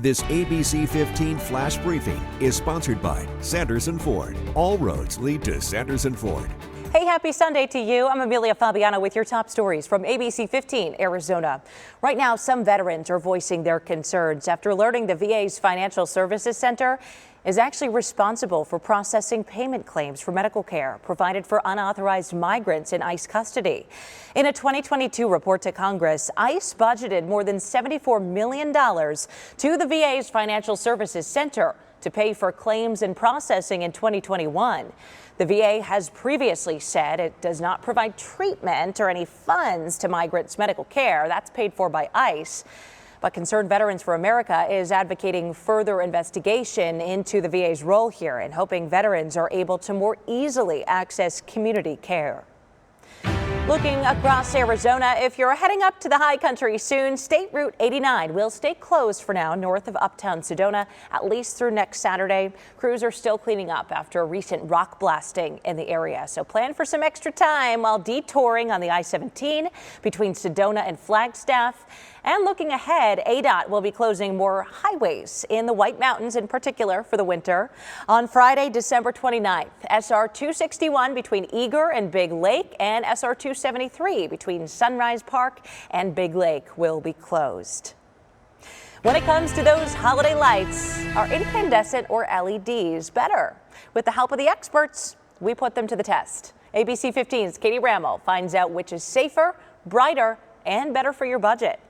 This ABC15 Flash Briefing is sponsored by Sanderson Ford. All roads lead to Sanderson Ford. Hey, happy Sunday to you. I'm Amelia Fabiano with your top stories from ABC15 Arizona. Right now, some veterans are voicing their concerns after learning the VA's Financial Services Center is actually responsible for processing payment claims for medical care provided for unauthorized migrants in ICE custody. In a 2022 report to Congress, ICE budgeted more than $74 million to the VA's Financial Services Center to pay for claims and processing in 2021. The VA has previously said it does not provide treatment or any funds to migrants' medical care. That's paid for by ICE. But Concerned Veterans for America is advocating further investigation into the VA's role here and hoping veterans are able to more easily access community care. Looking across Arizona, if you're heading up to the high country soon, State Route 89 will stay closed for now north of uptown Sedona, at least through next Saturday. Crews are still cleaning up after a recent rock blasting in the area. So plan for some extra time while detouring on the I-17 between Sedona and Flagstaff. And looking ahead, ADOT will be closing more highways in the White Mountains in particular for the winter. On Friday, December 29th, SR 261 between Eager and Big Lake and SR 273 between Sunrise Park and Big Lake will be closed. When it comes to those holiday lights, are incandescent or LEDs better? With the help of the experts, we put them to the test. ABC 15's Katie Rammel finds out which is safer, brighter, and better for your budget.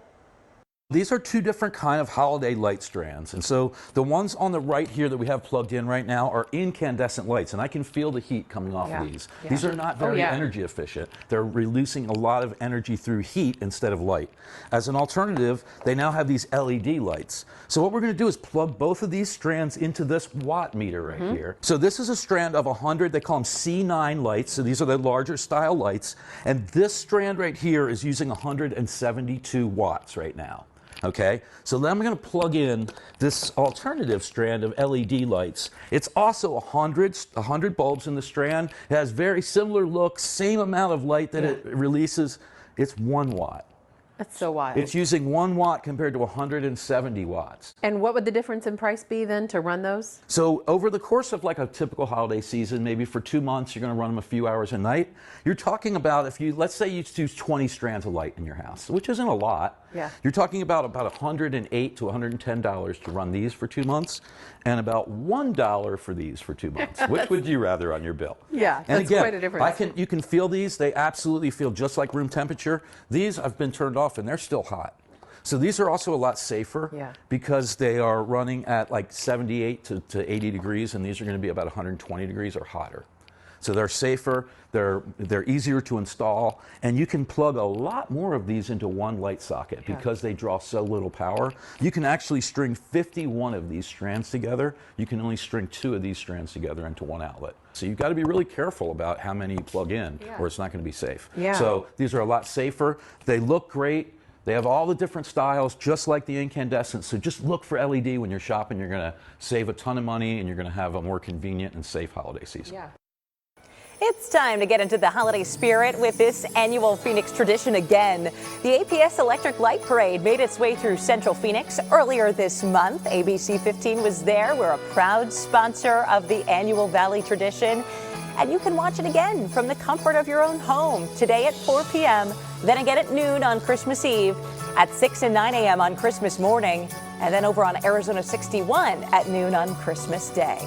These are two different kind of holiday light strands, and so the ones on the right here that we have plugged in right now are incandescent lights, and I can feel the heat coming off of these. These are not very energy efficient. They're releasing a lot of energy through heat instead of light. As an alternative, they now have these LED lights. So what we're going to do is plug both of these strands into this watt meter right here. So this is a strand of 100, they call them C9 lights, so these are the larger style lights, and this strand right here is using 172 watts right now. Okay, so then I'm going to plug in this alternative strand of LED lights. It's also 100 bulbs in the strand. It has very similar look, same amount of light that it releases. It's 1 watt. That's so wild. It's using 1 watt compared to 170 watts. And what would the difference in price be then to run those? So over the course of like a typical holiday season, maybe for 2 months, you're going to run them a few hours a night. You're talking about, if you, let's say you choose 20 strands of light in your house, which isn't a lot. You're talking about $108 to $110 to run these for 2 months, and about $1 for these for 2 months. Which would you rather on your bill? Yeah, and that's again, quite a difference. You can feel these. They absolutely feel just like room temperature. These have been turned off and they're still hot. So these are also a lot safer because they are running at like 78 to 80 degrees, and these are going to be about 120 degrees or hotter. So they're safer, they're easier to install, and you can plug a lot more of these into one light socket because they draw so little power. You can actually string 51 of these strands together. You can only string 2 of these strands together into one outlet. So you've got to be really careful about how many you plug in or it's not going to be safe. So these are a lot safer. They look great. They have all the different styles, just like the incandescent. So just look for LED when you're shopping. You're going to save a ton of money, and you're going to have a more convenient and safe holiday season. It's time to get into the holiday spirit with this annual Phoenix tradition again. The APS Electric Light Parade made its way through Central Phoenix earlier this month. ABC 15 was there. We're a proud sponsor of the annual Valley tradition. And you can watch it again from the comfort of your own home today at 4 p.m., then again at noon on Christmas Eve, at 6 and 9 a.m. on Christmas morning, and then over on Arizona 61 at noon on Christmas Day.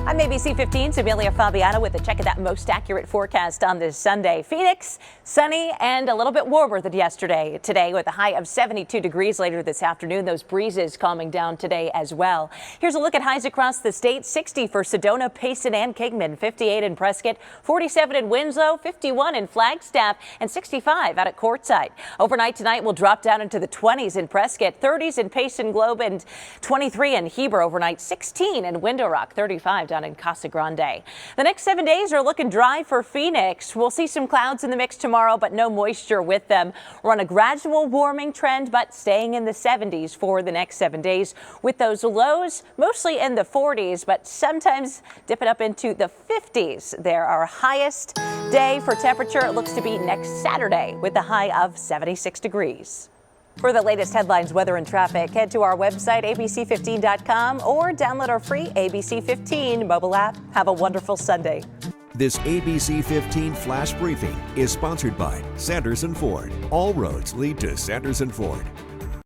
I'm ABC 15's Amelia Fabiano with a check of that most accurate forecast on this Sunday. Phoenix, sunny and a little bit warmer than yesterday. Today with a high of 72 degrees later this afternoon. Those breezes calming down today as well. Here's a look at highs across the state. 60 for Sedona, Payson, and Kingman. 58 in Prescott, 47 in Winslow, 51 in Flagstaff, and 65 out at Quartzsite. Overnight tonight will drop down into the 20s in Prescott, 30s in Payson, Globe, and 23 in Heber overnight, 16 in Window Rock, 35 down in Casa Grande. The next 7 days are looking dry for Phoenix. We'll see some clouds in the mix tomorrow, but no moisture with them. We're on a gradual warming trend, but staying in the 70s for the next 7 days, with those lows mostly in the 40s, but sometimes dipping up into the 50s. There, our highest day for temperature, it looks to be next Saturday with a high of 76 degrees. For the latest headlines, weather, and traffic, head to our website, abc15.com, or download our free ABC15 mobile app. Have a wonderful Sunday. This ABC15 Flash Briefing is sponsored by Sanderson Ford. All roads lead to Sanderson Ford.